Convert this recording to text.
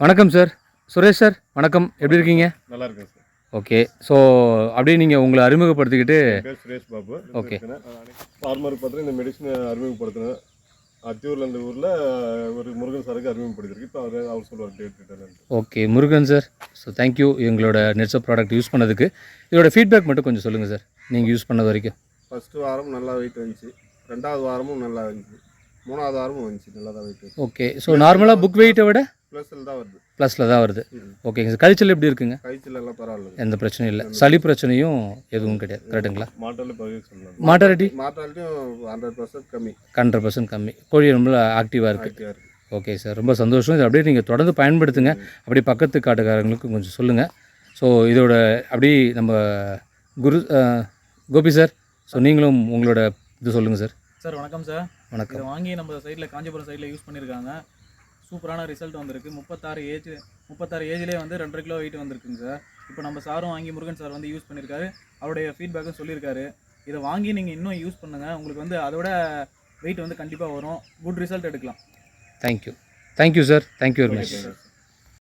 வணக்கம் sir. Suresh sir வணக்கம். எப்படி இருக்கீங்க? நல்லா இருக்கேன் சார். ஓகே. ஸோ அப்படியே நீங்கள் உங்களை அறிமுகப்படுத்திக்கிட்டு. என் பேர் சுரேஷ் பாபு. ஓகே. ஃபார்மருக்கு பார்த்தீங்கன்னா இந்த மெடிசனை அறிமுகப்படுத்தினேன். அத்தியூரில் இந்த ஊரில் ஒரு முருகன் சாருக்கு அறிமுகப்படுத்திருக்கு. இப்போ அவர் சொல்லுவார் date. Okay Murugan sir. So thank you எங்களோட நெட்ஸோ ப்ராடக்ட் யூஸ் பண்ணதுக்கு. இதோட ஃபீட்பேக் மட்டும் கொஞ்சம் சொல்லுங்கள் சார், நீங்கள் யூஸ் பண்ணது வரைக்கும். ஃபஸ்ட்டு வாரம் நல்லா வெயிட் வந்துச்சு, 2வது வாரமும் நல்லா வந்துச்சு, 3வது வாரமும் வந்துச்சு, நல்லா தான் வெயிட் வந்துச்சு. ஓகே. ஸோ நார்மலாக புக் வெயிட்டை விட ப்ளஸில் தான் வருது. ப்ளஸில் தான் வருது. ஓகேங்க சார். கழிச்சல் எப்படி இருக்குங்க? கழிச்சல் எல்லாம் பரவாயில்ல, எந்த பிரச்சனையும் இல்லை. சளி பிரச்சனையும் எதுவும் கிடையாது. கரெக்டுங்களா? மாட்டாலே பகுதி சொல்லலாம். மாட்டாலிட்டியும் 100% கம்மி, 100% கம்மி. கோழி ரொம்ப ஆக்டிவாக இருக்குது. ஆக்டிவாக இருக்குது. ஓகே சார், ரொம்ப சந்தோஷம். இது அப்படியே நீங்கள் தொடர்ந்து பயன்படுத்துங்க. அப்படியே பக்கத்து காட்டுக்காரங்களுக்கும் கொஞ்சம் சொல்லுங்கள். ஸோ இதோட அப்படி நம்ம கோபி சார், ஸோ நீங்களும் உங்களோட இது சொல்லுங்கள் சார். சார் வணக்கம் சார். வணக்கம். இதை வாங்கி நம்ம சைடில் காஞ்சிபுரம் சைடில் யூஸ் பண்ணியிருக்காங்க. சூப்பரான ரிசல்ட் வந்திருக்கு. 36 ஏஜ்லேயே வந்து 2.5 கிலோ வெயிட் வந்திருக்குங்க சார். இப்போ நம்ம சாரும் வாங்கி முருகன் சார் வந்து யூஸ் பண்ணியிருக்காரு. அவருடைய ஃபீட்பேக்கும் சொல்லியிருக்காரு. இதை வாங்கி நீங்கள் இன்னும் யூஸ் பண்ணுங்கள், உங்களுக்கு வந்து அதோட வெயிட் வந்து கண்டிப்பாக வரும். குட் ரிசல்ட் எடுக்கலாம். Thank you sir. Thank you very much.